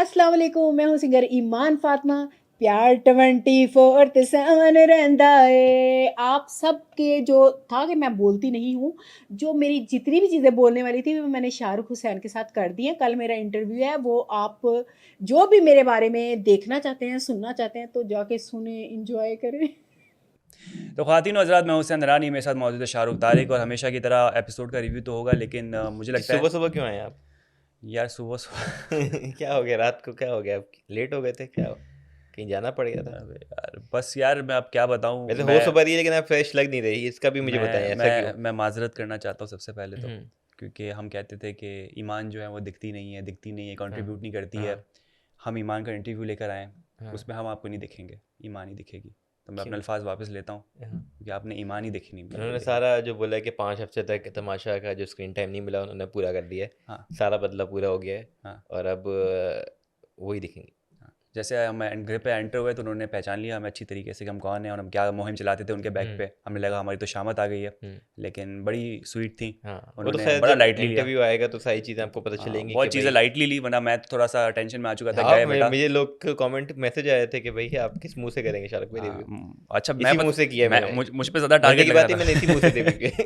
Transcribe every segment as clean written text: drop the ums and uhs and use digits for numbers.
अस्सलाम वालेकुम, मैं हूँ सिंगर ईमान फातिमा। प्यार 24/7 रहंदा है। आप सबके जो था कि मैं बोलती नहीं हूँ, जो मेरी जितनी भी चीज़ें बोलने वाली थी वो मैंने शाहरुख हुसैन के साथ कर दी हैं। कल मेरा इंटरव्यू है, वो आप जो भी मेरे बारे में देखना चाहते हैं, सुनना चाहते हैं तो जाके सुने, एंजॉय करें। तो ख़वातीन और हज़रात, मैं हुसैन रानी, मेरे साथ मौजूद है शाहरुख तारिक। और हमेशा की तरह एपिसोड का रिव्यू तो होगा, लेकिन मुझे लगता सुबह है सुबह क्यों आए आप? यार सुबह सुबह क्या हो गया? रात को क्या हो गया? आप लेट हो गए थे क्या? कहीं जाना पड़ गया था? अबे यार बस यार मैं अब क्या बताऊँ। वैसे हो मैं सुबह रही है लेकिन आप फ्रेश लग नहीं रही, इसका भी मुझे बताएं, मैं ऐसा क्यों? मैं मैं माजरत करना चाहता हूँ सबसे पहले तो, हम्म। क्योंकि हम कहते थे कि ईमान जो है वो दिखती नहीं है, हाँ कंट्रीब्यूट नहीं करती है। हाँ हम ईमान का इंटरव्यू लेकर आए, हाँ। उसमें हम आपको नहीं दिखेंगे, ईमान ही दिखेगी। तो मैं अपने क्यों? अल्फाज वापस लेता हूँ, हाँ। क्योंकि आपने ईमान ही देखी नहीं उन्होंने बोली है। सारा जो बोला है कि 5 हफ्ते तक तमाशा का जो स्क्रीन टाइम नहीं मिला उन्होंने पूरा कर दिया है। हाँ सारा बदला पूरा हो गया है। हाँ और अब वही दिखेंगे। हाँ। जैसे हम घर पे एंटर हुए तो उन्होंने पहचान लिया हमें अच्छी तरीके से कि हम कौन हैं और हम क्या मुहिम चलाते थे उनके बैक हम्म पे। हमें लगा हमारी तो शामत आ गई है, हम्म। लेकिन बड़ी स्वीट थी। हाँ, वो तो उन्होंने खैर बड़ा जब लाइटली लिया। इंटरव्यू आएगा तो सारी चीज़ें आपको पता हाँ, चलेंगी कि बहुत चीज़ें भाई। लाइटली ली, वरना मैं तो थोड़ा सा टेंशन में आ चुका था। हाँ, गए बेटा। मुझे लोग के कमेंट मैसेज आए थे कि भाई आप किस मुंह से करेंगे शाहरुख भाई रिव्यू। अच्छा इसी मुंह से किया मैंने। मुझ पे ज़्यादा मंडे टारगेट की लग बात ही रहा मैंने इसी मुंह से देखी था।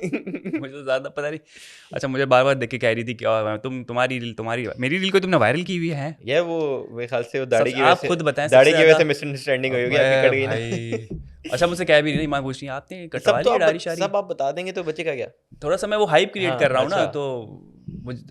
कि मुझे तो ज़्यादा पता नहीं। अच्छा, मुझे बार बार देख के कह रही थी कि तुम्हारी रील, मेरी रील को तुमने वायरल की हुई है। यार वो मेरे ख्याल से वो सब आप खुद बताएं सबसे दाढ़ी की वजह ज़्यादा। से मिसअंडरस्टैंडिंग हुई होगी, आपकी अबे कट गई ना। भाई। अच्छा, मुझसे कह भी नहीं, माँ पूछ रही है आपने ये कटवा लिया दाढ़ी शारी। सब आप बता देंगे तो बचेगा क्या? थोड़ा सा मैं वो हाइप क्रिएट हाँ कर रहा हूँ ना, अच्छा। तो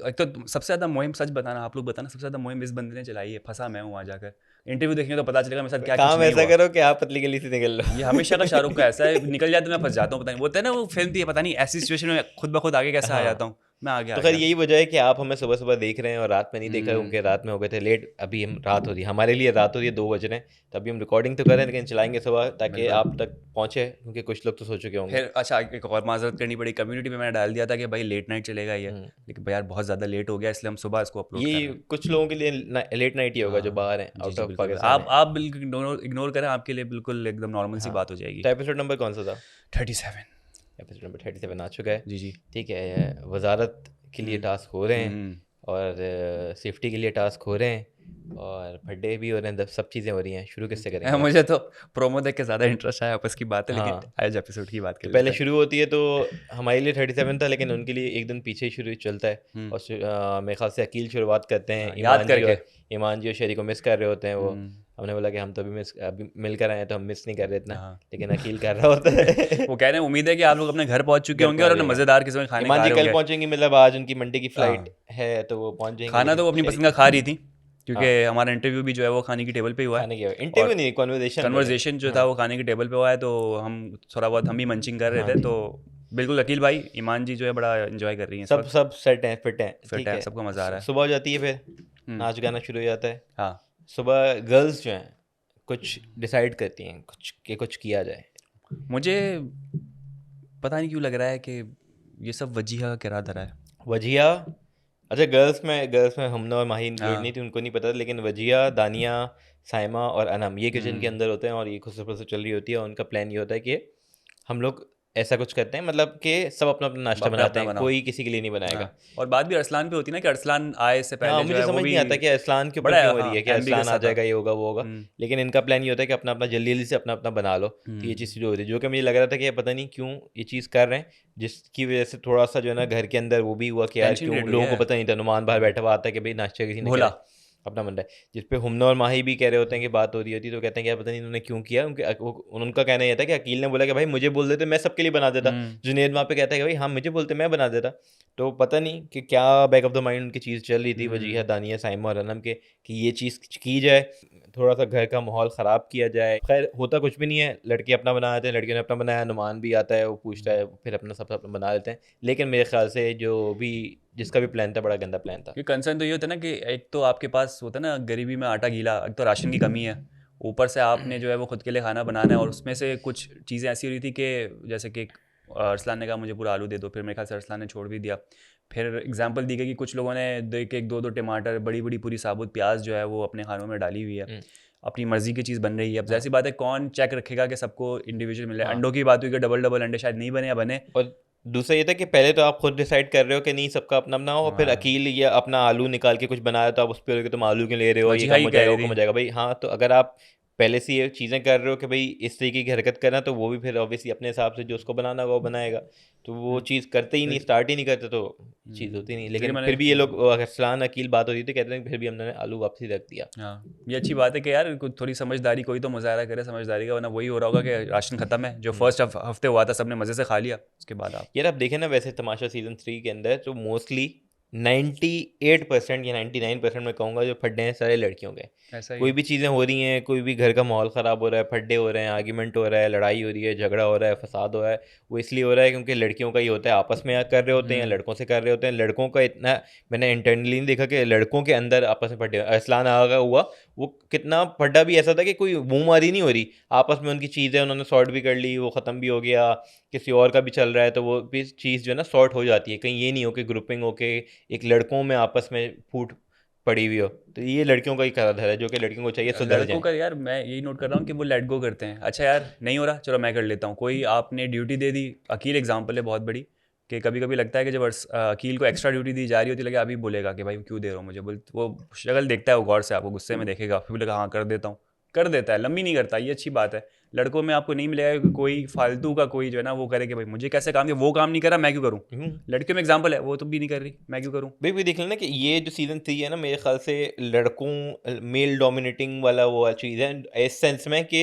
एक तो सबसे ज़्यादा मुहिम, सच बताना, आप लोग बताना, सबसे ज़्यादा मुहिम इस बंदे ने चलाई है। फंसा मैं हूँ वहाँ जाकर। इंटरव्यू देखेंगे तो पता चलेगा मेरे साथ क्या कुछ काम नहीं ऐसा हुआ। करो कि आप पतली गली से निकल लो। ये हमेशा का शाहरुख का ऐसा है, निकल जाए तो मैं फंस जाता हूँ। पता नहीं, बोलते हैं ना वो फिल्म थी, पता नहीं ऐसी सिचुएशन में खुद ब खुद आगे कैसे आ जाता हाँ, हूँ। मैं आगे आ तो खैर गया। यही वजह है कि आप हमें सुबह सुबह देख रहे हैं और रात में नहीं देख रहे, हम्म। क्योंकि रात में हो गए थे लेट। अभी हम रात हो रही है, हमारे लिए रात हो रही है, 2 बज रहे हैं। तो अभी हम रिकॉर्डिंग तो कर रहे हैं लेकिन चलाएंगे सुबह ताकि बिल्कुल। आप तक पहुंचे, क्योंकि कुछ लोग तो सो चुके होंगे। फिर अच्छा, एक और माजरत करनी पड़ी, कम्युनिटी में मैंने डाल दिया था कि भाई लेट नाइट चलेगा ये, हम्म। लेकिन भाई यार बहुत ज़्यादा लेट हो गया, इसलिए हम सुबह इसको अपलोड कर ये रहे हैं। कुछ लोगों के लिए लेट नाइट ही होगा जो हाँ बाहर हैं, जी आउट जी, ऑफ बिल्कुल। पाकिस्तान है। आप बिल्कुल इग्नोर करें, आपके लिए बिल्कुल एकदम नॉर्मल सी हाँ, बात हो जाएगी। तो एपिसोड नंबर कौन सा था? 37। एपिसोड नंबर 37 आ चुका है। जी जी। ठीक है, वजारत के लिए हम्म टास्क हो रहे हैं हम्म। और सेफ्टी के लिए टास्क हो रहे हैं और फड्डे भी हो रहे हैं, सब चीज़ें हो रही हैं। शुरू किससे करेंगे आप? मुझे तो प्रोमो देख के ज़्यादा इंटरेस्ट आया, आपस की बात है, लेकिन हाँ, आज एपिसोड की बात कर तो लेते पहले हैं। शुरू होती है तो हमारे लिए 37 था लेकिन उनके लिए एक दिन पीछे ही शुरू चलता है। हम्म। और मेरे ख्याल से अकील शुरुआत करते हैं। हाँ, याद करके। ईमान जी और शरी को मिस कर रहे होते हैं वो। हम्म। हमने बोला कि हम तो अभी मिलकर आए हैं तो हम मिस नहीं कर रहे इतना, हाँ। लेकिन अकील कर रहा होता है। वो कह रहे हैं उम्मीद है कि आप लोग अपने घर पहुंच चुके घर होंगे और पहुंच अपने जाएंगे। मज़ेदार किस्म के खाने ईमान खा जी रहे कल होंगे। पहुंचेंगी, मतलब आज उनकी मंडे की फ्लाइट हाँ, है तो वो पहुंच जाएंगे, खाना लेकिन तो वो अपनी शरी पसंद का खा रही थी, क्योंकि हाँ हमारा इंटरव्यू भी जो है वो खाने की टेबल पे ही हुआ है। खाने की इंटरव्यू और नहीं, कॉन्वर्जेशन बोले। कन्वर्जेशन जो हाँ था वो खाने की टेबल पे हुआ है, तो हम थोड़ा बहुत हम भी मंचिंग कर रहे हाँ। थे, तो बिल्कुल अकील भाई, ईमान जी जो है बड़ा एंजॉय कर रही हैं इस सब वक्त। सब सेट हैं, फिट हैं, फिट ठीक है, है। सबको मज़ा आ रहा है। सुबह हो जाती है, फिर हम्म। नाच गाना शुरू हो जाता है। हाँ। सुबह गर्ल्स जो हैं कुछ डिसाइड करती हैं कुछ किया जाए। मुझे पता नहीं क्यों लग रहा है कि ये सब वजीहा का किरदार धरा है। वजिया, अच्छा गर्ल्स में हमना और माही इंक्लूड नहीं हाँ। थी, उनको नहीं पता था, लेकिन वजिया, दानिया, साइमा और अनम ये किचन के हम्म। अंदर होते हैं और ये खुद से चल रही होती है। और उनका प्लान ये होता है कि हम लोग ऐसा कुछ करते हैं, मतलब कि सब अपना अपना नाश्ता अपना बनाते अपना हैं, बनाओ। कोई किसी के लिए नहीं बनाएगा। हाँ, और बात भी अरसलान पे होती है ना, कि अरसलान आए से हाँ, पहले जो मुझे है वो समझ भी नहीं आता कि अरसलान के ऊपर बड़ा, क्यों हो हाँ, रही है कि एमबी अरसलान आ का था। जाएगा, ये होगा वो होगा। लेकिन इनका प्लान ये होता है कि अपना अपना जल्दी जल्दी से अपना अपना बना लो। तो ये चीज़ शुरू हो रही है, जो कि मुझे लग रहा था कि पता नहीं क्यों ये चीज़ कर रहे हैं, जिसकी वजह से थोड़ा सा जो है ना घर के अंदर वो भी हुआ कि यार टेंशन क्यों क्रिएट हुई लोगों को है। पता नहीं था। नुमान बाहर बैठा हुआ आता है कि भाई नाश्ते किसी ने भोला। करे, अपना बंदा है। जिस पे हमना और माही भी कह रहे होते हैं कि बात हो रही होती है, तो कहते हैं कि यार पता नहीं इन्होंने क्यों किया। उनका कहना ये था कि अकील ने बोला कि भाई मुझे बोल देते, मैं सबके लिए बना देता। हम्म। जुनेद वहाँ पे कहता है कि भाई हाँ मुझे बोलते, मैं बना देता। तो पता नहीं कि क्या बैक ऑफ द माइंड उनकी चीज़ चल रही थी वजीहा, दानिया, साइमा और अनम के, कि ये चीज़ की जाए, थोड़ा सा घर का माहौल ख़राब किया जाए। खैर होता कुछ भी नहीं है, लड़के अपना बना देते हैं, लड़कियों ने अपना बनाया, नुमान भी आता है, वो पूछता है, फिर अपना सब अपना बना लेते हैं। लेकिन मेरे ख्याल से जो भी जिसका भी प्लान था बड़ा गंदा प्लान था। कि कंसर्न तो ये होता है ना कि एक तो आपके पास होता है ना, गरीबी में आटा गीला, एक तो राशन की कमी है, ऊपर से आपने जो है वो खुद के लिए खाना बनाना है। और उसमें से कुछ चीज़ें ऐसी हो रही थी कि जैसे कि अरसलान ने कहा मुझे पूरा आलू दे दो, फिर मेरे ख्याल से अरसलान ने छोड़ भी दिया। फिर एग्जांपल दी गई कि कुछ लोगों ने एक दो दो टमाटर, बड़ी बड़ी पूरी साबुत प्याज जो है वो अपने खानों में डाली हुई है, हम्म, अपनी मर्जी की चीज़ बन रही है। अब हाँ जैसी बात है, कौन चेक रखेगा कि सबको इंडिविजुअल मिले। हाँ। अंडों की बात हुई कि डबल डबल अंडे शायद नहीं बने या बने। और दूसरा ये था कि पहले तो आप खुद डिसाइड कर रहे हो कि नहीं सबका अपना अपना हो, और फिर हाँ। अकील या अपना आलू निकाल के कुछ बनाया तो आप उस पर कि तुम आलू क्यों ले रहे हो, ये वजीहा कम ही हो कह जाएगा रही वो कम हो थी। जाएगा भाई। हाँ, तो अगर आप पहले से ये चीज़ें कर रहे हो कि भाई इस तरीके की हरकत करना, तो वो भी फिर ऑब्वियसली अपने हिसाब से जो उसको बनाना होगा वो बनाएगा, तो वो चीज़ करते ही नहीं, स्टार्ट ही नहीं करते, तो चीज़ होती नहीं। इसलिए लेकिन मैंने फिर भी ये लोग अरसलान अकील बात होती थी, कहते हैं कि फिर भी हमने आलू वापसी रख दिया। हाँ, ये अच्छी बात है कि यार कुछ थोड़ी समझदारी, कोई तो मुजाहरा करे समझदारी का, वरना वही हो रहा होगा कि राशन खत्म है, जो फर्स्ट हफ्ते हुआ था सबने मज़े से खा लिया, उसके बाद आप यार आप देखें ना, वैसे तमाशा सीजन 3 के अंदर तो मोस्टली 98% या 99% मैं कहूँगा जो फड्डे हैं सारे लड़कियों के। ऐसा ही कोई है। भी चीज़ें हो रही हैं, कोई भी घर का माहौल ख़राब हो रहा है, फड्डे हो रहे हैं, आर्ग्यूमेंट हो रहा है, लड़ाई हो रही है, झगड़ा हो रहा है, फसाद हो रहा है, वो इसलिए हो रहा है क्योंकि लड़कियों का ही होता है, आपस में कर रहे होते हैं या लड़कों से कर रहे होते हैं। लड़कों का इतना मैंने इंटरनली नहीं देखा कि लड़कों के अंदर आपस में फड्डे। अरसलान आगा हुआ, वो कितना फड्डा भी ऐसा था कि कोई मुँह मारी नहीं हो रही, आपस में उनकी चीज़ें उन्होंने सॉर्ट भी कर ली, वो ख़त्म भी हो गया, किसी और का भी चल रहा है तो वो भी चीज़ जो है ना सॉर्ट हो जाती है। कहीं ये नहीं हो कि ग्रुपिंग हो के एक लड़कों में आपस में फूट पड़ी हुई हो, तो ये लड़कियों का ही कराधार है जो कि लड़कियों को चाहिए सुधर लड़कों जाए। का यार मैं यही नोट कर रहा हूँ कि वो लेट गो करते हैं, अच्छा यार नहीं हो रहा चलो मैं कर लेता हूँ। कोई आपने ड्यूटी दे दी, अकील एग्जाम्पल है बहुत बड़ी, कि कभी कभी लगता है कि जब अकील को एक्स्ट्रा ड्यूटी दी जा रही होती है, लगे अभी बोलेगा कि भाई क्यों दे रहा हूँ मुझे, बोल वो शक्ल देखता है वो गौर से, आपको गुस्से में देखेगा, फिर बोलेगा हाँ कर देता हूँ, कर देता है, लंबी नहीं करता, ये अच्छी बात है। लड़कों में आपको नहीं मिलेगा कि कोई फालतू का कोई जो है ना वो करे कि भाई मुझे कैसे काम किया, वो काम नहीं करा मैं क्यों करूँ। लड़कियों में एग्जाम्पल है, वो तो भी नहीं कर रही, मैं क्यों करूँ। भाई देख लेना कि ये जो सीजन 3 है ना, मेरे ख्याल से लड़कों मेल डोमिनेटिंग वाला वो चीज़ है, इस सेंस में कि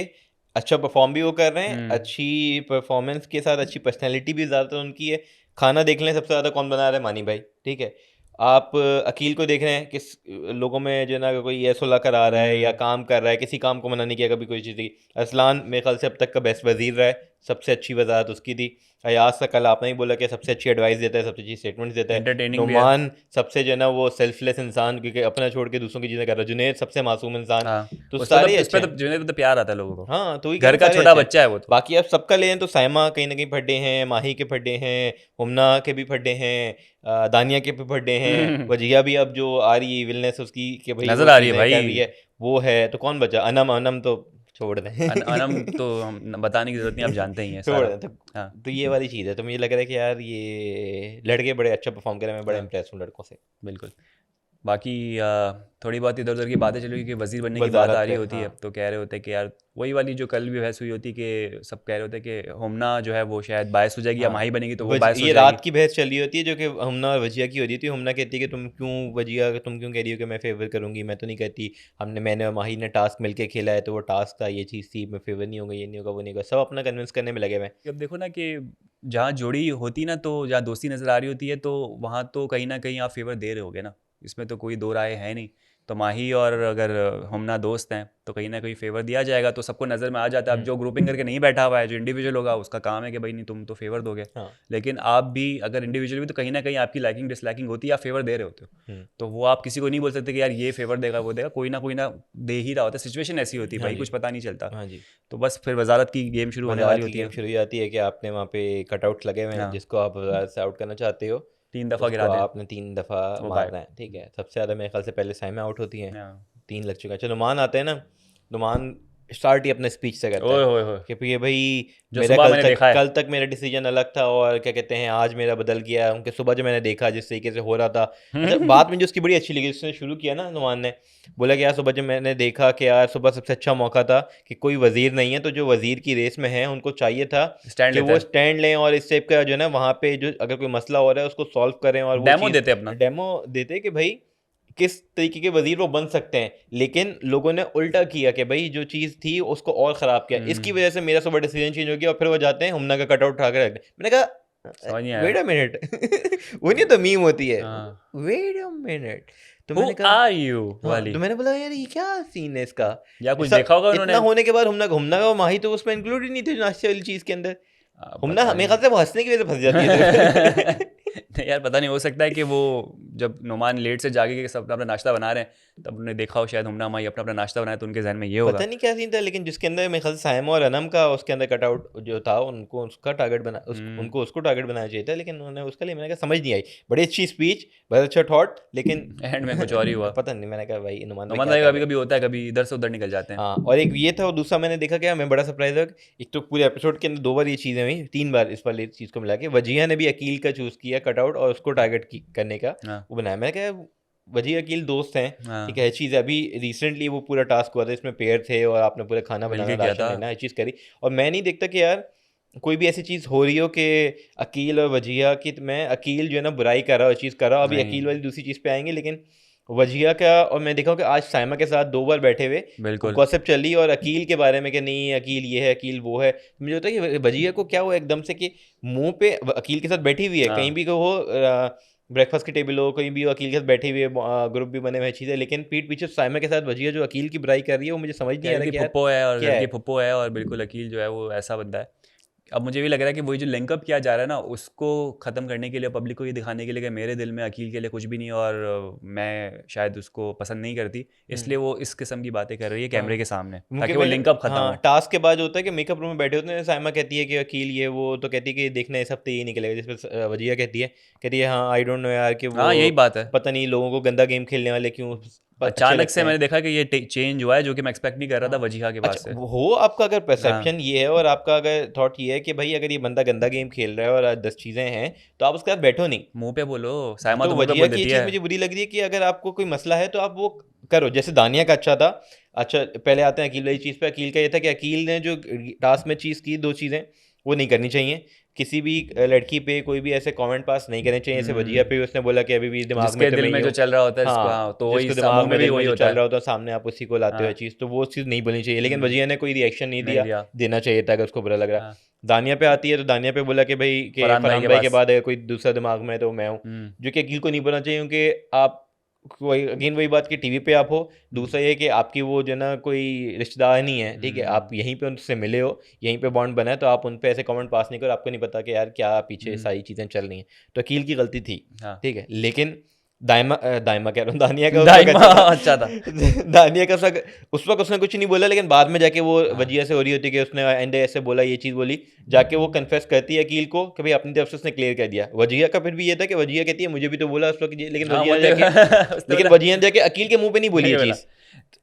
अच्छा परफॉर्म भी वो कर रहे हैं, अच्छी परफॉर्मेंस के साथ अच्छी पर्सनैलिटी भी ज़्यादातर उनकी है। खाना देख लें सबसे ज़्यादा कौन बना रहा है, मानी भाई, ठीक है। आप अकील को देख रहे हैं किस लोगों में जो है ना कोई ये सुलह करा रहा है या काम कर रहा है, किसी काम को मना नहीं किया कभी कोई चीज़ की। अरसलान मेरे ख्याल से अब तक का बेस्ट वजीर रहा है, सबसे अच्छी वजाहत उसकी थी। अयाज का कल आपने ही बोला कि सबसे अच्छी एडवाइस देता है, सबसे अच्छी स्टेटमेंट्स देता है। एंटरटेनिंग भी है। नुमान सबसे जो है ना वो सेल्फलेस इंसान, क्योंकि अपना छोड़ के दूसरों की चीज़ें कर रहा है। जुनैद सबसे मासूम इंसान, हाँ, तो उस सारे पर अच्छे तो हैं। जुनैद पे तो प्यार आता है लोगों को, हाँ, तो वही घर कह का रहे हैं, छोटा सारे अच्छे बच्चा है वो तो। बाकी आप सबका लें तो साइमा कहीं ना कहीं फड्डे हैं, माही के फड्डे हैं, हुमना के भी फड्डे हैं, दानिया के भी फड्डे हैं, वजिया भी अब जो आ रही है विलनेस उसकी कि भाई वो नजर आ रही है चीज़ें कर भाई। रही है, वो है। तो कौन बचा? अनम तो छोड़ दें। अनम तो हम बताने की जरूरत नहीं, आप जानते ही हैं छोड़ सारा। दें हाँ तो ये वाली चीज़ है। तो मुझे लग रहा है कि यार ये लड़के बड़े अच्छा परफॉर्म कर रहे हैं, मैं बड़ा हाँ इम्प्रेस हूँ लड़कों से। बिल्कुल। बाकी थोड़ी बहुत इधर उधर की बातें चली हुई कि वजीर बनने की बात वजारत आ रही पे, होती है, हाँ। तो कह रहे होते हैं कि यार वही वाली जो कल भी बहस हुई होती कि सब कह रहे होते हैं कि होमना जो है वो शायद बायस हो जाएगी, या हाँ, माही बनेगी तो वो बायस हो ये जाएगी। रात की बहस चली होती है जो कि हमना और वजिया की होती थी। हमना कहती है कि तुम क्यों वजिया, तुम क्यों कह रही हो कि मैं फेवर करूंगी, मैं तो नहीं कहती। मैंने और माही ने टास्क मिलके खेला है तो वो टास्क था, ये चीज़ थी, मैं फेवर नहीं होगा, ये नहीं होगा, वो नहीं होगा, सब अपना कन्विंस करने में लगे हुए हैं। अब देखो ना कि जहाँ जोड़ी होती ना, तो जहाँ दोस्ती नज़र आ रही होती है, तो वहाँ तो कहीं ना कहीं आप फेवर दे रहे होगे ना, इसमें तो कोई दो राय है नहीं। तो माही और अगर हमना दोस्त हैं तो कहीं ना कहीं फेवर दिया जाएगा, तो सबको नज़र में आ जाता है। अब जो ग्रुपिंग करके नहीं बैठा हुआ है, जो इंडिविजुअल होगा उसका काम है कि भाई नहीं तुम तो फेवर दोगे, हाँ। लेकिन आप भी अगर इंडिविजुअल भी, तो कहीं ना कहीं आपकी लाइकिंग डिसलाइकिंग होती है, आप फेवर दे रहे होते हो। तो वो आप किसी को नहीं बोल सकते कि यार ये फेवर देगा वो देगा, कोई ना दे ही रहा होता है, सिचुएशन ऐसी होती है हाँ भाई, जी, कुछ पता नहीं चलता। हाँ जी। तो बस फिर वजारत की गेम शुरू होने वजारत वाली की होती गेम है। शुरू हो जाती है कि आपने वहाँ पे कटआउट्स लगे हुए हैं, हाँ जिसको आप वजारत से आउट करना चाहते हो 3 दफ़ा उसको गिरा दें आपने 3 दफ़ा वो मारना बाय। है, ठीक है। सबसे ज़्यादा मेरे ख्याल से पहले साइमा आउट होती हैं, हाँ। 3 लग चुका है। चलो नुमान आते हैं ना, नुमान स्टार्ट ही अपने स्पीच से करता ओए है होए होए, कि ये भाई जो मेरा सुबह मैंने देखा है। कल तक मेरा डिसीजन अलग था और क्या कहते हैं आज मेरा बदल गया, उनके सुबह जो मैंने देखा जिस तरीके से हो रहा था। अच्छा, बात मुझे उसकी बड़ी अच्छी लगी, उसने शुरू किया ना नुमान ने, बोला कि यार सुबह जब मैंने देखा कि यार सुबह सबसे अच्छा मौका था कि कोई वजीर नहीं है, तो जो वजीर की रेस में है उनको चाहिए था स्टैंड कि लेता वो है, स्टैंड लें और इस टाइप का जो है ना वहाँ पे जो अगर कोई मसला हो रहा है उसको सॉल्व करें, और वो डेमो चीज़ देते अपना। डेमो देते कि भाई किस तरीके के वजीर वो बन सकते हैं। लेकिन लोगों ने उल्टा किया कि भाई जो चीज़ थी उसको और ख़राब किया, इसकी वजह से मेरा सुबह डिसीजन चेंज हो गया। और फिर वो जाते हैं हमना का कटआउट उठा कर रख दें। मैंने कहा समझ नहीं वेट आया। अ मिनट, वो नहीं तो मीम होती है, हाँ, वेट अ मिनट। तो हु मैंने कहा आर यू हाँ, वाली, तो मैंने बोला यार ये क्या सीन है इसका। या कुछ सब देखा होगा इतना उन्होंने। होने के बाद हमना घूमना का माही तो उसमें इंक्लूड ही नहीं थे नाश्ते वाली चीज़ के अंदर। हमना पता मेरे नहीं। ख्याल से वो हंसने की वजह से फंस जाती है। नहीं यार पता नहीं, हो सकता है कि वो जब नुमान लेट से जागे के सब अपना नाश्ता बना रहे हैं तब उन्होंने देखा हो शायद हुमना माई अपना अपना नाश्ता बनाया तो उनके जहन में ये होगा। पता नहीं क्या सीन था, लेकिन जिसके अंदर मेरे ख्याल से साइमा और अनम का उसके अंदर कटआउट जो था, उनको उसका टारगेट बना उनको उसको टारगेट बनाना चाहिए था, लेकिन उन्होंने उसके लिए, मैंने कहा समझ नहीं आई। बड़ी अच्छी स्पीच, बहुत अच्छा थॉट, लेकिन एंड में कुछ और ही हुआ। पता नहीं, मैंने कहा भाई नुमान भाई नुमान क्या भाई कर कभी रहे कभी होता है, कभी इधर से उधर निकल जाते हैं। हैं। हाँ, और एक ये था, और दूसरा मैंने देखा क्या, मैं बड़ा सरप्राइज हुआ, एक तो पूरे एपिसोड के अंदर 2 बार ये चीज़ें हुई, 3 बार इस वाली चीज़ को मिला के वजिया ने भी अकील का चूज़ किया कटआउट और उसको टारगेट करने का हाँ वो बनाया। मैंने कहा वजी अकील दोस्त हैं, हाँ ठीक है, चीज़ अभी रिसेंटली वो पूरा टास्क हुआ था, इसमें पेयर थे और आपने पूरा खाना बनाना, मिलके किया राशन था। लेना, ये चीज़ करी। और मैं नहीं देखता कि यार कोई भी ऐसी चीज़ हो रही हो कि अकील और वजिया की, मैं अकील जो है ना बुराई कर रहा हूँ, चीज़ कर रहा हूँ, अभी नहीं अकील वाली दूसरी चीज़ पे आएंगे, लेकिन वजिया का, और मैं देखा हूँ कि आज साइमा के साथ 2 बार बैठे हुए बिल्कुल गॉसिप चल रही है और अकील के बारे में कि नहीं अकील ये है, अकील वो है। मुझे होता है कि वजिया को क्या हुआ एकदम से कि मुंह पे अकील के साथ बैठी हुई है, हाँ कहीं भी को हो ब्रेकफास्ट की टेबल हो, कहीं भी हो, अकील के साथ बैठी हुई है, ग्रुप भी बने हुए चीज़ें, लेकिन पीठ पीछे साइमा के साथ वजिया जो अकील की बुराई कर रही है, वो मुझे समझ नहीं कह आ रहा रही थी कि यार फुप्पो है और क्या घर की है। फुप्पो है, और बिल्कुल अकील जो है वो ऐसा बंदा है। अब मुझे भी लग रहा है कि वही जो लिंकअप किया जा रहा है ना, उसको ख़त्म करने के लिए, पब्लिक को ये दिखाने के लिए कि मेरे दिल में अकील के लिए कुछ भी नहीं है और मैं शायद उसको पसंद नहीं करती, इसलिए वो इस किस्म की बातें कर रही है कैमरे के सामने, ताकि वो लिंकअप ख़त्म हाँ, हो। टास्क के बाद होता है कि मेकअप रूम में बैठे होते हैं, साइमा कहती है कि अकील ये वो, तो कहती है कि देखना इस हफ्ते ये निकलेगा, जिसपे वजिया कहती है हाँ आई डोंट नो यार कि वो हाँ यही बात है। पता नहीं लोगों को गंदा गेम खेलने वाले क्यों अच्छे अचानक लगते से हैं। मैंने देखा कि ये चेंज हुआ है, जो कि मैं एक्सपेक्ट नहीं कर रहा था हाँ, वजीहा के पास अच्छा से। हो आपका अगर हाँ परसेप्शन ये है और आपका अगर थॉट ये है कि भाई अगर ये बंदा गंदा गेम खेल रहा है और 10 चीज़ें हैं, तो आप उसके साथ बैठो नहीं। मुंह पे बोलो, सायमा तो तो मुंह पे वजिया बोल की ये देती चीज़ है। मुझे बुरी लग रही है कि अगर आपको कोई मसला है तो आप वो करो, जैसे दानिया का अच्छा था। अच्छा, पहले आते हैं अकील वाली चीज़ पे। अकील का ये था कि अकील ने जो टास्क में चीज़ की, 2 चीज़ें वो नहीं करनी चाहिए, किसी भी लड़की पे कोई भी ऐसे कमेंट पास नहीं करने चाहिए। जैसे वजिया पे उसने बोला कि अभी भी दिमाग में जिसके तो दिल मैं में ही जो हूँ। चल रहा होता है जिसको, हाँ, हाँ तो वही जिसको दिमाग मुंह में में भी दिल में वही जो होता चल रहा है। होता है सामने आप उसी को लाते हो हाँ चीज़, तो वो चीज़ नहीं बोलनी चाहिए। लेकिन वजिया ने कोई रिएक्शन नहीं नहीं दिया, दिया। देना चाहिए था अगर उसको बुरा लग रहा। हाँ दानिया पे आती है तो दानिया पे बोला कि भाई कि फरहान भाई फरहान के भाई के पास। बाद अगर कोई दूसरा दिमाग में है तो मैं हूँ, हम्म जो कि अकील को नहीं बोलना चाहिए, क्योंकि आप कोई अगेन वही बात कि टीवी पे आप हो। दूसरा ये कि आपकी वो जो ना कोई रिश्तेदार नहीं है, ठीक है, आप यहीं पे उनसे मिले हो, यहीं पे बॉन्ड बना है, तो आप उन पे ऐसे कमेंट पास नहीं करो, आपको नहीं पता कि यार क्या पीछे सारी चीज़ें चल रही हैं। तो अकील की गलती थी, हाँ ठीक है, लेकिन दाइमा कह रहा हूँ, दानिया का उस वक्त दाइमा अच्छा अच्छा था। था। दानिया का उस वक्त उसने कुछ नहीं बोला, लेकिन बाद में जाके वो हाँ वजिया से हो रही होती है कि उसने एंड ऐसे बोला, ये चीज़ बोली, जाके वो कन्फेस करती है अकील को कि भाई अपनी तरफ से उसने क्लियर कर दिया। वजिया का फिर भी ये था कि वजिया कहती है मुझे भी तो बोला उस वक्त लेकिन हाँ वजिया ने बोलते जाके उसने लेकिन बोला वजिया ने जाके अकील के मुंह पे नहीं बोली नहीं ये बोला, चीज़।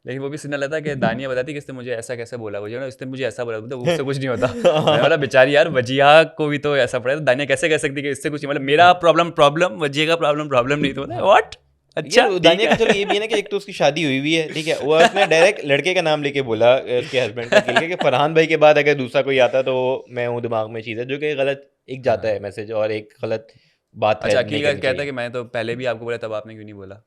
लेकिन वो भी सुनने लगा कि दानिया बताती कि इसने मुझे ऐसा कैसे बोला, मुझे ना इसने मुझे ऐसा बोला, मतलब उससे कुछ नहीं होता। मैं बोला बेचारी यार, वजिया को भी तो ऐसा पड़ा, तो दानिया कैसे कह सकती कि इससे कुछ नहीं, मतलब मेरा प्रॉब्लम वजिया का प्रॉब्लम नहीं, तो व्हाट, अच्छा यार ठीक दानिया का चलो है। ये भी है ना कि एक तो उसकी शादी हुई हुई है, ठीक है, वो उसने डायरेक्ट लड़के का नाम लेके बोला उसके हस्बैंड का, अकील के, कि फरहान भाई के बाद अगर दूसरा कोई आता तो मैं हूँ दिमाग में चीज़ है, जो कि गलत एक जाता है मैसेज और एक गलत बात है, अच्छा नहीं अकील का करनी कहता है चाहिए। कि मैं तो पहले भी आपको बोला, तब आपने क्यों नहीं बोला।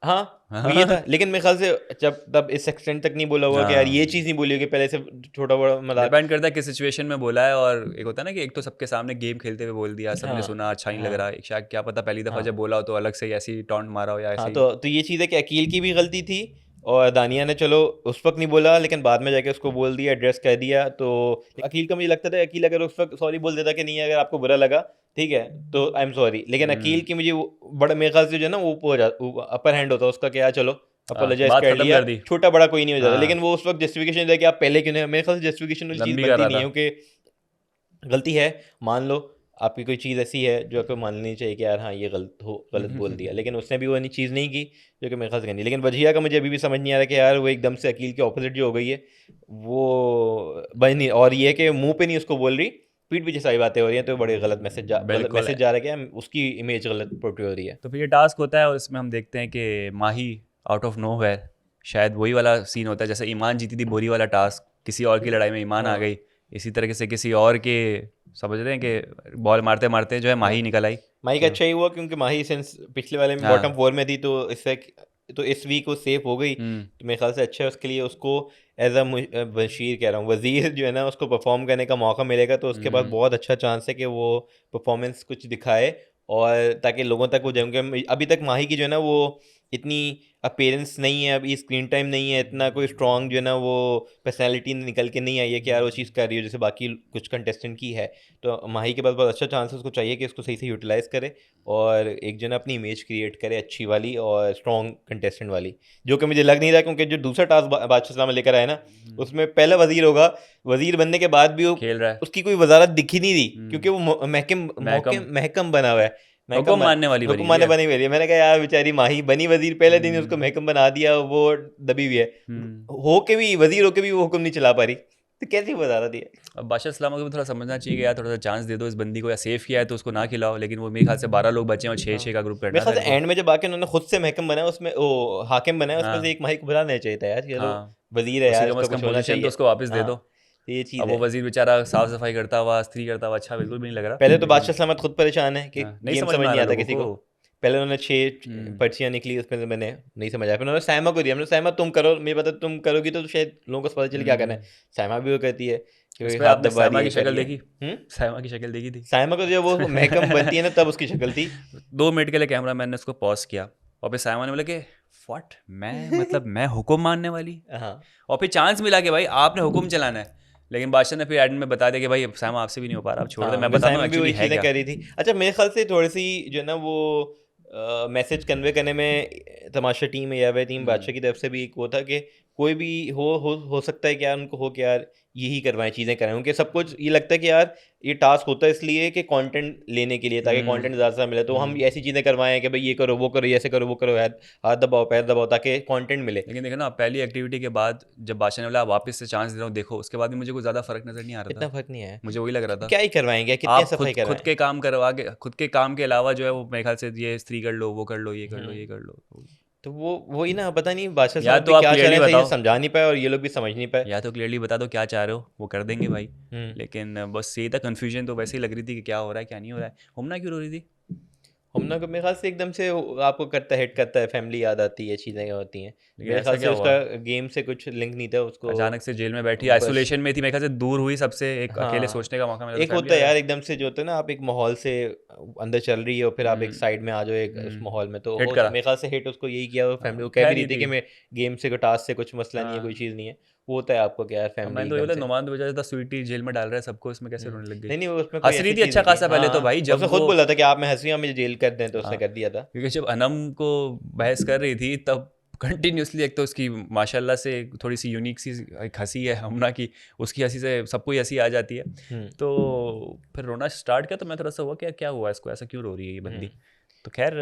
हाँ, वो ये था, लेकिन मेरे ख्याल से जब तब इस एक्सटेंट तक नहीं बोला हुआ कि यार ये हाँ चीज़ नहीं बोली होगी पहले से, छोटा बड़ा मजाक। डिपेंड करता है किस सिचुएशन में बोला है, और एक होता है ना कि एक तो सबके सामने गेम खेलते हुए बोल दिया, सबने हाँ सुना, अच्छा नहीं लग हाँ रहा, शायद क्या पता पहली दफ़ा हाँ जब बोला हो तो अलग से ही ऐसी टॉन्ट मारा हो या ऐसे हाँ, ही। तो ये चीज़ है कि अकील की भी गलती थी, और दानिया ने चलो उस वक्त नहीं बोला, लेकिन बाद में जाके उसको बोल दिया, एड्रेस कर दिया। तो अकील का मुझे लगता था अकील अगर उस वक्त सॉरी बोल देता कि नहीं अगर आपको बुरा लगा ठीक है तो आई एम सॉरी, लेकिन अकील की मुझे बड़ा मेरे ख्याल से जो है ना वो अपर हैंड होता उसका, क्या चलो अपोलोजाइज बात कर खत्म लिया, कर दी। छोटा बड़ा कोई नहीं हो जाता। हाँ लेकिन वो उस वक्त जस्टिफिकेशन दे कि आप पहले क्यों नहीं, मेरे ख्याल से जस्टिफिकेशन वाली चीज़ लंबी कर बनती रहा नहीं है, था। क्योंकि गलती है, मान लो आपकी कोई चीज़ ऐसी है जो आपको माननी चाहिए कि यार हाँ ये गलत बोल दिया, लेकिन उसने भी वो नहीं चीज़ नहीं की जो कि मेरे ख्याल से करनी। लेकिन वजिया का मुझे अभी भी समझ नहीं आ रहा कि यार वो एकदम से अकील के ऑपोजिट जो हो गई है वो बन नहीं, और ये है कि मुंह पे नहीं उसको बोल रही, पीठ पीछे सारी बातें हो रही हैं, तो बड़े गलत बिल्कुल मैसेज जा रहा है कि उसकी इमेज गलत पोर्ट्रे हो रही है। तो फिर ये टास्क होता है और इसमें हम देखते हैं कि माही आउट ऑफ नो वेयर, शायद वही वाला सीन होता है जैसे ईमान जीती थी बोरी वाला टास्क, किसी और की लड़ाई में ईमान आ हाँ गई, इसी तरीके से किसी और के, समझ रहे हैं कि बॉल मारते मारते जो है माही निकल आई। माही का तो अच्छा ही हुआ क्योंकि माही सिंस पिछले वाले में हाँ बॉटम 4 में थी, तो इस वीक वो सेफ हो गई, तो मेरे ख्याल से अच्छा है उसके लिए। उसको एज अ बशीर कह रहा हूँ, वजीर जो है ना उसको परफॉर्म करने का मौका मिलेगा, तो उसके पास बहुत अच्छा चांस है कि वो परफॉर्मेंस कुछ दिखाए और ताकि लोगों तक वो जाए। अभी तक माही की जो है ना वो इतनी अपीयरेंस नहीं है, अभी स्क्रीन टाइम नहीं है, इतना कोई स्ट्रॉन्ग जो है ना वो पर्सनैलिटी निकल के नहीं आई है कि यार वो चीज़ कर रही हो जैसे बाकी कुछ कंटेस्टेंट की है। तो माही के पास बहुत अच्छा चांस है, उसको चाहिए कि उसको सही से यूटिलाइज़ करे और एक जो है ना अपनी इमेज क्रिएट करे अच्छी वाली और स्ट्रॉन्ग कंटेस्टेंट वाली, जो कि मुझे लग नहीं रहा क्योंकि जो दूसरा टास्क बादशाह सलाम लेकर आया ना उसमें पहला वजीर होगा, वजीर बनने के बाद भी वो खेल रहा है, उसकी कोई वजारत दिखी नहीं दी क्योंकि वो महकम बना हुआ है, हुक्म मानने वाली बनी हुक्म हुई मानने है। बनी हुई है। मैंने कहा यार बेचारी माही बनी वजीर, पहले दिन ही उसको महकम बना दिया, वो दबी हुई है, हो के भी वजीर हो के भी वो हुक्म नहीं चला पा रही, तो कैसी वजारत दी है। अब बादशाह सलाम को भी थोड़ा समझना चाहिए कि यार थोड़ा सा चांस दे दो इस बंदी को, या सेफ किया है तो उसको ना खिलाओ, लेकिन वो मेरे ख्याल से 12 लोग बचे हैं और 6-6 का ग्रुप मेरे करना ख्याल था से इनको। एंड में जब आके उन्होंने खुद से महकम बनाया, उसमें वो हाकिम बनाया, उसमें हाँ से एक माही को बुलाना चाहिए था यार, चलो हाँ, वजीर है उसकी यार, कम इसका से कुछ कम होना पोजीशन तो चाहिए। उसको वापस दे हाँ, दो। तो ये चीज़ अब है। वो वजीर बेचारा साफ सफाई करता हुआ, इस्त्री करता हुआ, अच्छा बिल्कुल भी नहीं लग रहा। पहले तो बादशाह सलामत खुद परेशान है कि नहीं गेम समझ समझ में आ नहीं रहा आता लोगों किसी को। को। पहले उन्होंने 6 पर्चियाँ निकली, उसमें से मैंने नहीं समझ आया, फिर उन्होंने साइमा को दिया, मैंने साइमा तुम करो, मुझे पता तुम करोगी तो शायद लोगों को पता चले क्या करना है। साइमा भी वो कहती है कि उस भाई पे हाथ आपने दबा साइमा दिए की कर शक्ल लिया। देखी? साइमा की शक्ल देखी थी? साइमा को जब वो महकम बनती है ना तब उसकी शक्ल थी। 2 मिनट के लिए कैमरा मैन ने उसको पॉज किया और फिर साइमा ने बोला कि व्हाट, मैं हुक्म मानने वाली? हाँ और फिर चांस मिला कि भाई आपने हुक्म चलाना है, लेकिन बादशाह ने फिर एंड में बता दिया कि भाई साइमा आपसे भी नहीं हो पा रहा, आप छोड़ दे, हाँ, मैं फिर बताता हूँ साइमा भी वही एक्चुअली है चीज़ें क्या। कर रही थी। अच्छा मेरे ख्याल से थोड़ी सी जो है ना वो मैसेज कन्वे करने में तमाशा टीम या वह टीम बादशाह की तरफ से भी एक वो था कि कोई भी हो सकता है कि यार उनको हो कि यार यही करवाएं, चीज़ें कराएं, उनके सब कुछ ये लगता है कि यार ये टास्क होता है इसलिए कि कंटेंट लेने के लिए, ताकि कंटेंट ज़्यादा से मिले, तो हम ऐसी चीज़ें करवाएं कि भाई ये करो वो करो, ऐसे करो वो करो, हाथ दबाओ पैर दबाओ ताकि कंटेंट मिले। लेकिन देखो ना, पहली एक्टिविटी के बाद जब बादशाह ने बोला वापस से चांस दे रहा हूँ देखो, उसके बाद भी मुझे कोई ज़्यादा फर्क नजर नहीं आ रहा इतना था। फर्क नहीं है, मुझे वही लग रहा था क्या ही करवाएंगे, कितनी आप सफाई खुद करवाएं। के काम करवा के, खुद के काम के अलावा जो है वो मेरे ख्याल से ये स्त्री कर लो, वो कर लो, ये कर लो, ये कर लो। तो वो वही ना, पता नहीं बादशाह या साहब तो भी आप क्या चाह रहे क्लियरली हैं, सही से बताओ, समझा नहीं पाए और ये लोग भी समझ नहीं पाए। या तो क्लियरली बता दो क्या चाह रहे हो, वो कर देंगे भाई। हम्म लेकिन बस यही था, कन्फ्यूजन तो वैसे ही लग रही थी कि क्या हो रहा है क्या नहीं हो रहा है। हुमना क्यों रो रही थी? हमना को मेरे ख्याल से एकदम से आपको करता हिट करता है, फैमिली याद आती है, चीज़ें होती हैं। लेकिन मेरे ऐसा ख्याल से क्या हुआ? उसका गेम से कुछ लिंक नहीं था उसको। अचानक से जेल में बैठी, बस आइसोलेशन में थी, मेरे ख्याल से दूर हुई सबसे, एक अकेले हाँ, सोचने का मौका मिला, तो एक फैमिली होता है वाला। यार एकदम से जो होता है ना, आप एक माहौल से अंदर चल रही है और फिर आप एक साइड में आ जाओ एक उस माहौल में, तो हिट करा। मेरे ख्याल से हिट उसको यही किया, वो फैमिली हाँ, वो कह खैर भी रही ही थी कि थी। मैं गेम से कोई टास्क से कुछ मसला नहीं है, कोई हाँ, चीज़ नहीं है। वो होता है आपको कि यार अब फैमिली मैंने तो ये एकदम बोला, से नुमान तो बेचारा था, स्वीटी जेल में डाल रहा है सबको, इसमें कैसे रोने लग गई? नहीं वो उसमें कोई हंस रही ऐसी थी चीज़ अच्छा नहीं थी। खासा पहले तो हाँ, भाई, जब उसने खुद वो बोला था कि आप मैं हंस रही हूँ, मुझे जेल कर दें, तो उसने हाँ, कर दिया था। क्योंकि जब अनम को बहस कर रही थी तब कंटिन्यूसली, एक तो उसकी माशाल्लाह से थोड़ी सी यूनिक सी एक हंसी है हमना की, उसकी हंसी से सबको ही हंसी आ जाती है। तो फिर रोना स्टार्ट किया, तो मैं थोड़ा सा हुआ क्या हुआ इसको, ऐसा क्यों रो रही है ये बंदी? तो खैर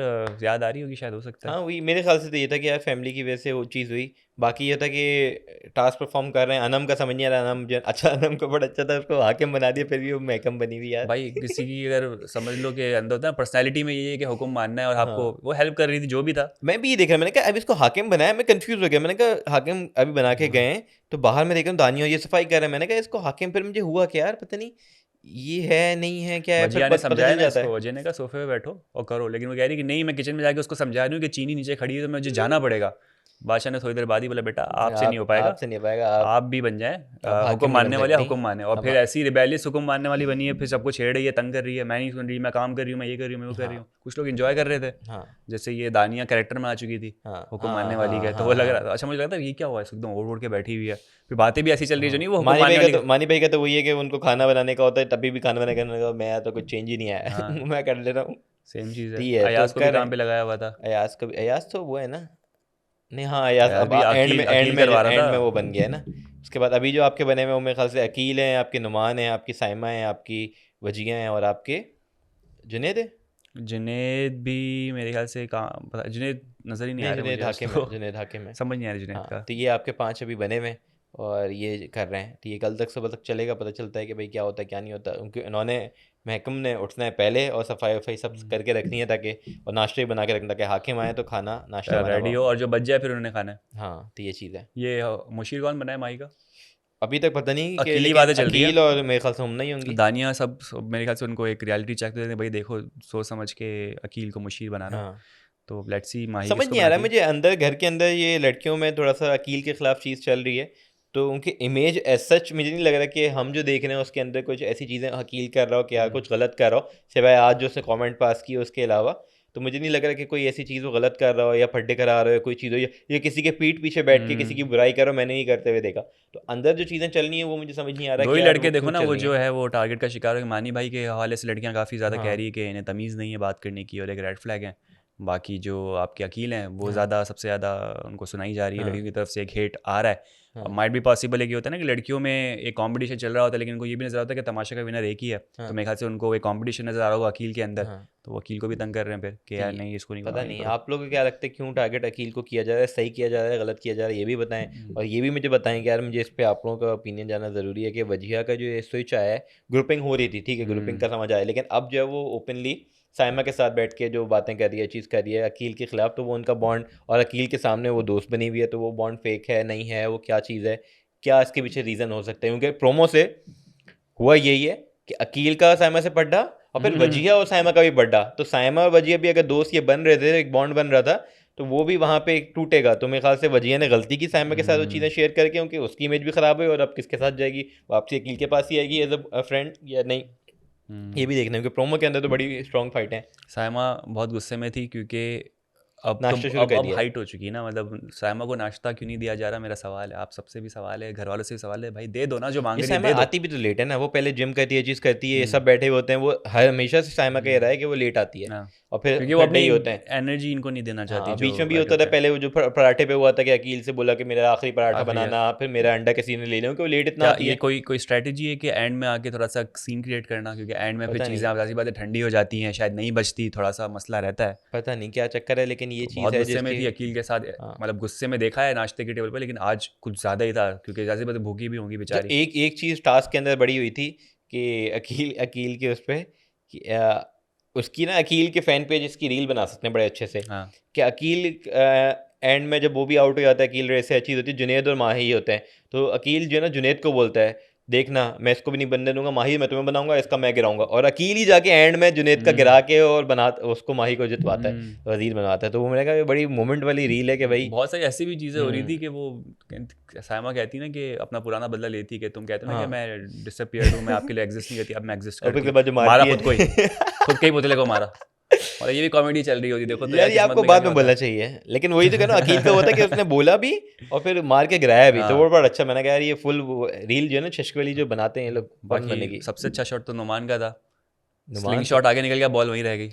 याद आ रही होगी शायद, हो सकता है। हाँ वही मेरे ख्याल से तो ये था कि यार फैमिली की वजह से वो चीज़ हुई। बाकी ये था कि टास्क परफॉर्म कर रहे हैं, अनम का समझ नहीं आ रहा, अनम अच्छा अनम को बड़ा अच्छा था, उसको हाकिम बना दिया, फिर भी वो महकम बनी हुई यार। भाई किसी की अगर समझ लो कि अंदर होता है पर्सनैलिटी में ये है कि हुक्म मानना है, और आपको हाँ, वो हेल्प कर रही थी जो भी था। मैं भी ये देख रहा, मैंने कहा अब इसको हाकिम बनाया, मैं कंफ्यूज हो गया, मैंने कहा हाकिम अभी बना के गए हैं, तो बाहर में देख रहा हूँ दानिया ये सफाई कर रहे हैं, मैंने कहा इसको हाकिम, फिर मुझे हुआ क्या यार पता नहीं ये है नहीं है क्या है, फिर वजिया ने पता समझाया चल ना जाता इसको, है। वजिया ने कहा सोफे पे बैठो और करो, लेकिन वो कह रही कि नहीं, मैं किचन में जाके उसको समझा रही हूँ कि चीनी नीचे खड़ी है तो मुझे जाना पड़ेगा। बादशाह ने थोड़ी देर बाद ही बोला बेटा आपसे नहीं हो पाएगा, आपसे नहीं हो पाएगा, आप भी बन जाए आप हुक्म हाकिम नहीं मानने बन वाले, सकती। हुक्म माने। और अब फिर ऐसी रिबेलियस हुक्म मानने वाली बनी है, फिर सबको छेड़ रही है, तंग कर रही है, मैं नहीं सुन रही, मैं काम कर रही हूँ, मैं ये कर रही हूँ, मैं वो कर रही हूँ। कुछ लोग एंजॉय कर रहे थे, हाँ जैसे ये दानिया कैरेक्टर में आ चुकी थी, हाँ हुक्म हाँ मानने हाँ वाली है, तो हाँ वो लग हाँ रहा था। अच्छा मुझे लगता है ये क्या हुआ है, एकदम ओढ़ ओढ़ के बैठी हुई है, फिर बातें भी ऐसी चल रही है जो हाँ। नहीं वो हुक्म मानने वाली। मानी भाई का तो वही है कि उनको खाना बनाने का होता है, तभी भी खाना बनाने का मैं तो कुछ चेंज ही नहीं आया हाँ मैं कर ले रहा हूँ। सेम चीज़ ठीक है, है तो अयाज को भी कर काम पे लगाया हुआ था। अयाज तो वो है ना, नहीं हाँ अयाज अयाज अब भी एंड अकील करवा रहा में था। वो बन गया है ना। उसके बाद अभी जो आपके बने हुए वो मेरे ख्याल से अकील हैं, आपके नुमान हैं, आपकी साइमा हैं, आपकी वजिया हैं और आपके जुनेद है। जुनेद भी मेरे ख्याल से काम पता, जुनेद नज़र ही नहीं आ नहीं रहा मुझे आज जुनेद तो जुनेद हाकिम है। समझ नहीं आ रही जुनेद हाँ का। तो ये आपके 5 अभी बने हुए हैं और ये कर रहे हैं, तो ये कल तक सुबह तक चलेगा, पता चलता है कि भाई क्या होता है क्या नहीं होता। उनके इन्होंने महकम ने उठना है पहले और सफाई वफाई सब करके रखनी है, ताकि और नाश्ते भी बना के रखना, ताकि हाकिम आए तो खाना नाश्ता बना रेडी हुआ हो हो। और जो बच जाए फिर उन्होंने खाना है। हाँ तो ये चीज़ है। ये मुशीर कौन बनाए माई का? अभी तक पता नहीं कि अकीली लेकिन बातें चल रही है, अकील और मेरे ख्याल से हम नहीं होंगी। दानिया सब मेरे ख्याल से उनको एक रियलिटी चेक देते हैं, भाई देखो सोच समझ के अकील को मुशीर बनाना। हाँ तो लेट्स सी माही समझ किसको नहीं आ रहा बनाती है। मुझे, अंदर घर के अंदर ये लड़कियों में थोड़ा सा अकील के खिलाफ चीज़ चल रही है, तो उनकी इमेज एज सच मुझे नहीं लग रहा कि हम जो देख रहे हैं उसके अंदर कुछ ऐसी चीज़ें अकील कर रहा हो कि यार कुछ गलत कर रहा हो, सिवाय आज जो उसने कमेंट पास की उसके अलावा। तो मुझे नहीं लग रहा कि कोई ऐसी चीज़ वो गलत कर रहा हो या फड्डे करा रहा हो, कोई चीज़ हो या किसी के पीठ पीछे बैठ के किसी की बुराई करो, मैंने नहीं करते हुए देखा। तो अंदर जो चीज़ें चल रही हैं वो मुझे समझ नहीं आ रहा दो ही कि यार लड़के वो देखो क्यों ना, चल वो रही जो हैं। है वो टारगेट का शिकार हो, मानी भाई के हवाले से लड़कियां काफ़ी ज़्यादा कह हाँ रही है कि इन्हें तमीज़ नहीं है बात करने की और एक रेड फ्लैग है। बाकी जो आपके अकील हैं वो हाँ ज़्यादा सबसे ज़्यादा उनको सुनाई जा रही है, हाँ लड़कियों की तरफ से एक हेट आ रहा है। हाँ अब माइट भी पॉसिबल है कि होता है ना कि लड़कियों में एक कंपटीशन चल रहा होता है, लेकिन उनको ये भी नज़र आता है कि तमाशा का विनर एक ही है। तो हाँ मेरे ख्याल से उनको एक कंपटीशन नज़र आ रहा होगा अकील के अंदर, हाँ। तो वो अकील को भी तंग कर रहे हैं फिर कि तो यार ये नहीं इसको नहीं पता करो, नहीं करो। आप लोगों को क्या लगता है क्यों टारगेट अकील को किया जा रहा है, सही किया जा रहा है, गलत किया जा रहा है, ये भी बताएं। और ये भी मुझे बताएं कि यार मुझे इस पे आप लोगों का ओपिनियन जानना ज़रूरी है कि वजिया का जो ये स्विच आया है, ग्रुपिंग हो रही थी, ठीक है, ग्रुपिंग का समझ आया, लेकिन अब जो है वो ओपनली साइमा के साथ बैठ के जो बातें कर रही है, चीज़ कर रही है अकील के खिलाफ, तो वो उनका बॉन्ड और अकील के सामने वो दोस्त बनी हुई है, तो वो बॉन्ड फेक है नहीं है, वो क्या चीज़ है, क्या इसके पीछे रीज़न हो सकते हैं? क्योंकि प्रोमो से हुआ यही है कि अकील का साइमा से पड्डा और फिर वजिया और साइमा का भी पड्डा, तो साइमा और वजिया भी अगर दोस्त ये बन रहे थे, एक बॉन्ड बन रहा था, तो वो भी वहाँ पे एक टूटेगा। तो मेरे ख्याल से वजिया ने गलती की साइमा के साथ वो चीज़ें शेयर करके, क्योंकि उसकी इमेज भी ख़राब हुई और अब किसके साथ जाएगी, वापसी अकील के पास ही आएगी एज अ फ्रेंड या नहीं, ये भी देखना है। क्योंकि प्रोमो के अंदर तो बड़ी स्ट्रॉन्ग फाइट है। सायमा बहुत गुस्से में थी क्योंकि अब तो नाश्ता शुरू कर अब दिया है। हाइट हो चुकी है ना, मतलब सायमा को नाश्ता क्यों नहीं दिया जा रहा, मेरा सवाल है। आप सबसे भी सवाल है, घर वालों से भी सवाल है, भाई दे दो ना जो मांग ये रही है, साइमा दे दो। आती भी तो लेट है ना, वो पहले जिम करती है, चीज़ करती है, ये सब बैठे हुए होते हैं, वो हर हमेशा से साइमा का ये रहा है कि वो लेट आती है हाँ, और फिर क्योंकि वो फड्डे अपनी ही होते हैं। एनर्जी इनको नहीं देना चाहती हाँ, जो बीच में भी बैठे होता था होते हैं। पहले वो जो पराठे पे हुआ था कि अकील से बोला कि मेरा आखिरी पराठा आखिरी है। बनाना, फिर मेरा अंडा किसी ने ले लिया, क्योंकि वो लेट इतना क्या आती ये है। कोई स्ट्रेटजी है कि एंड में आके थोड़ा सा सीन क्रिएट करना, क्योंकि एंड में फिर पता चीज़ें नहीं, आप ऐसी बातें ठंडी हो जाती हैं, शायद नहीं बचती, थोड़ा सा मसला रहता है। पता नहीं क्या चक्कर है, लेकिन ये तो चीज़ बहुत है गुस्से में जिसकी। थी अकील के साथ, हाँ, मतलब गुस्से में देखा है नाश्ते के टेबल पर, लेकिन आज कुछ ज़्यादा ही था क्योंकि जैसे बातें भूखी भी होंगी जो बेचारी। एक एक चीज़ टास्क के अंदर बड़ी हुई थी कि अकील अकील के उस पे कि उसकी ना अकील के फ़ैन पेज इसकी रील बना सकते हैं बड़े अच्छे से हाँ, कि अकील एंड में जब वो भी आउट हो जाता है, अकील रेस से चीज़ होती है, जुनैद और माही ही होते हैं, तो अकील जो है ना जुनैद को बोलता है, देखना मैं इसको भी नहीं बनने दूंगा, माही मैं तुम्हें बनाऊंगा, इसका मैं गिराऊंगा, और अकील ही जाके एंड में जुनैद का गिरा के और बना उसको माही को जितवाता है, वजीर बनाता है। तो वो मैंने कहा ये बड़ी मोमेंट वाली रील है कि भाई बहुत सारी ऐसी भी चीज़ें हो रही थी कि वो सायमा कहती ना कि अपना पुराना बदला लेती, कि तुम कहते हो ना कि हाँ, मैं डिसअपियर्ड हूँ, मैं आपके लिए एग्जिस्ट नहीं करती, अब मैं एग्जिस्ट और फिर करती उसके हूँ। बाद जो मारा मारती खुद को ही, है खुद के ही पुतले को मारा। और ये भी कॉमेडी चल रही होती, देखो तो यार यार ये किस्मत आपको में क्या बाद क्या में होता बोलना है। चाहिए, लेकिन वही तो कहना, अकील का होता है कि उसने बोला भी और फिर मार के गिराया भी, तो वो हाँ, बड़ा अच्छा। मैंने कहा यार ये फुल रील जो है ना चश्क वाली जो बनाते हैं ये लोग, फन बाकी बनेगी। सबसे अच्छा शॉट तो नुमान का था, स्लिंग नुमान शॉट आगे निकल गया, बॉल वहीं रह गई,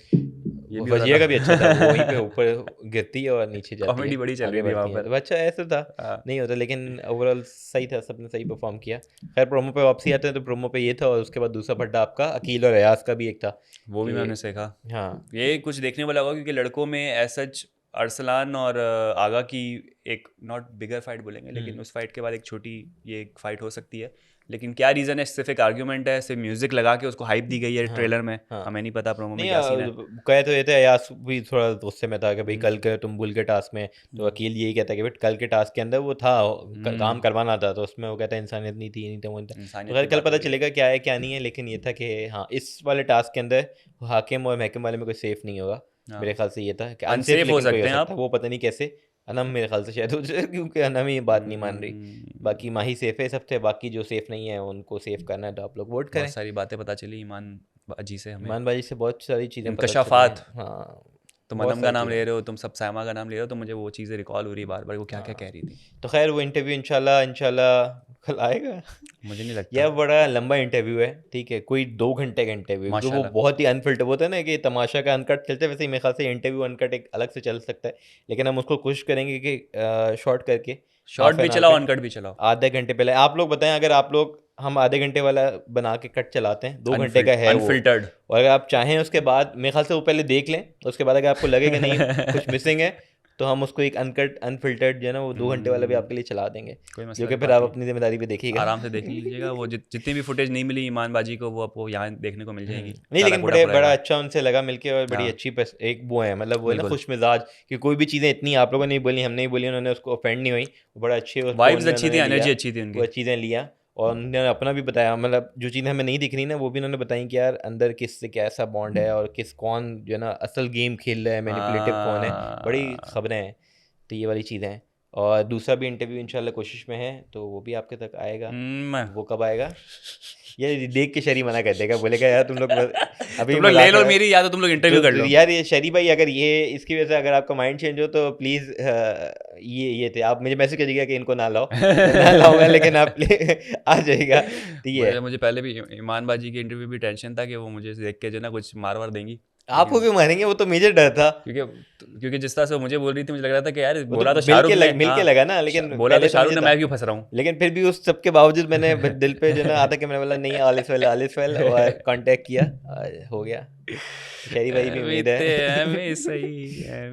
ये भी हो वजिया रहा का भी अच्छा था, वो वहीं पे था। ऊपर गिरती है और नीचे जाती कॉमेडी है, बड़ी चल आगे रही थी वहाँ बढ़ती है, पर। तो अच्छा ऐसा था, हाँ, नहीं होता, लेकिन ओवरऑल सही था, सबने सही परफॉर्म किया। खैर प्रोमो पे वापसी आते हैं, तो प्रोमो पे ये था, और उसके बाद दूसरा फड्डा आपका अकील और अयाज का भी एक था वो भी कि मैंने सीखा। हाँ ये कुछ देखने वाला होगा क्योंकि लड़कों में सच अरसलान और आगा की एक नॉट बिगर फाइट बोलेंगे, लेकिन उस फाइट के बाद एक छोटी ये एक फाइट हो सकती है, लेकिन क्या रीज़न है, सिर्फ एक आर्ग्यूमेंट है, सिर्फ म्यूजिक लगा के उसको हाइप दी गई है हाँ ट्रेलर में, हाँ हमें नहीं पता प्रोमो में नहीं क्या सीन है। कहे तो ये थे, अयास भी थोड़ा गुस्से में था कि भाई कल के तुम बुल के टास्क में, तो अकील यही कहता है कि भाई कल के टास्क के अंदर वो था, काम करवाना था, तो उसमें वो कहता है इंसानियत नहीं थी, नहीं था, वो नहीं था। तो इंसानियत खैर की कल बात हो पता रही है। चलेगा क्या है क्या नहीं है, लेकिन ये था कि हाँ इस वाले टास्क के अंदर हाकिम और महकम वाले में कोई सेफ नहीं होगा, हाँ, मेरे ख्याल से ये था कि अनसेफ, अनसेफ हो लेकिन कोई हो सकते हैं सकता आप। है, वो पता नहीं कैसे। अनम मेरे ख्याल से शायद हो जाए, क्योंकि अनम ही बात नहीं मान रही। बाकी माही सेफ है सब थे, बाकी जो सेफ नहीं है उनको सेफ करना है, तो आप लोग वोट करें। बहुत सारी बातें पता चली ईमान बाजी से हमें, ईमानबाजी से बहुत सारी चीज़ें पता चली हैं। इंकशाफात। हाँ तुम बहुत अनम का सारी नाम चीज़ें। ले रहे हो, तुम सब सायमा का नाम ले रहे हो, तो मुझे वो चीज़ें रिकॉल हो रही है बार बार, वो क्या क्या कह रही थी। तो खैर वो इंटरव्यू इंशाल्लाह इंशाल्लाह कल आएगा। मुझे नहीं लगता। यह बड़ा लंबा इंटरव्यू है, ठीक है, कोई 2 घंटे का इंटरव्यू, जो वो माशाल्लाह। बहुत ही अनफिल्टर होता है ना कि तमाशा का अनकट चलता है, वैसे ही मेरे ख्याल से इंटरव्यू अनकट एक अलग से चल सकता है, लेकिन हम उसको कोशिश करेंगे कि शॉर्ट करके शॉर्ट हाफ भी एन आवर चलाओ, पे, अनकट भी चलाओ, आधे घंटे पहले आप लोग बताएं, अगर आप लोग हम आधे घंटे वाला बना के कट चलाते हैं, 2 घंटे का है वो, अनफिल्टर्ड। और अगर आप चाहें उसके बाद मेरे ख्याल से वो पहले देख लें, उसके बाद अगर आपको लगे कि नहीं कुछ मिसिंग है, तो हम उसको एक अनकट अनफिल्टर्ड जो है ना वो 2 घंटे वाला भी आपके लिए चला देंगे, कोई जो मसला कि की फिर बात आप नहीं, अपनी जिम्मेदारी पे देखिएगा। आराम से देख लीजिएगा, वो जितनी भी फुटेज नहीं मिली ईमान बाजी को वो आपको यहाँ देखने को मिल जाएगी, नहीं सारा लेकिन कोड़ा बड़े बड़ा पुराएगा। अच्छा उनसे लगा मिलके, और बड़ी हाँ, अच्छी एक वो है, मतलब वो है ना बिल्कुल, खुश मिजाज, कि कोई भी चीज़ें इतनी आप लोगों ने नहीं बोली, हमने नहीं बोली, उन्होंने उसको ऑफेंड नहीं हुई, वो बड़ा अच्छे उसको वाइब्स अच्छी थी, उन्होंने एनर्जी लिया, अच्छी थी वो उनकी। चीज़ें लिया, और उन्होंने अपना भी बताया, मतलब जो चीज़ें हमें नहीं दिख रही ना वो भी उन्होंने बताई कि यार अंदर किस से कैसा बॉन्ड है, और किस कौन जो है ना असल गेम खेल रहा है, मैनिपुलेटिव कौन है, बड़ी हाँ, खबरें हैं, तो ये वाली चीज़ें हैं। और दूसरा भी इंटरव्यू इंशाल्लाह कोशिश में है, तो वो भी आपके तक आएगा। वो कब आएगा? ये देख के शरी मना कर देगा, बोलेगा यार तुम लोग अभी तुम लोग ले लो मजाक मेरी, या तो तुम लोग इंटरव्यू कर लो। यार ये शरी भाई, अगर ये इसकी वजह से अगर आपका माइंड चेंज हो तो प्लीज़ ये थे आप मुझे मैसेज करिएगा कि इनको ना लाओ ना लाऊंगा, लेकिन आप आ जाइएगा, ठीक है। मुझे पहले भी ईमान बाजी की इंटरव्यू भी टेंशन था कि वो मुझे देख के जो ना कुछ मार वार देंगी, आपको क्यों मारेंगे, वो तो मुझे डर था। क्योंकि जिस तरह से वो मुझे बोल रही थी मुझे लग रहा था कि यार वो बोला तो मिल शाहरुख के ने, मिल के लगा ना, लेकिन बोला तो पहले शाहरुख मुझे ने, था। मैं क्यों फंस रहा हूँ। लेकिन फिर भी उस सब के बावजूद मैंने दिल पे जो ना आता कि मैंने बोला नहीं ऑल इज वेल और कांटेक्ट किया, हो गया। शरी भाई भी उम्मीद है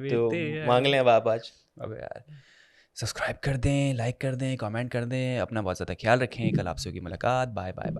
तो मांग लें अब आप आज। अबे यार सब्सक्राइब कर दें, लाइक कर दें, कमेंट कर दें, अपना बहुत ज़्यादा ख्याल रखें। कल आपसे होगी मुलाकात। Bye bye bye.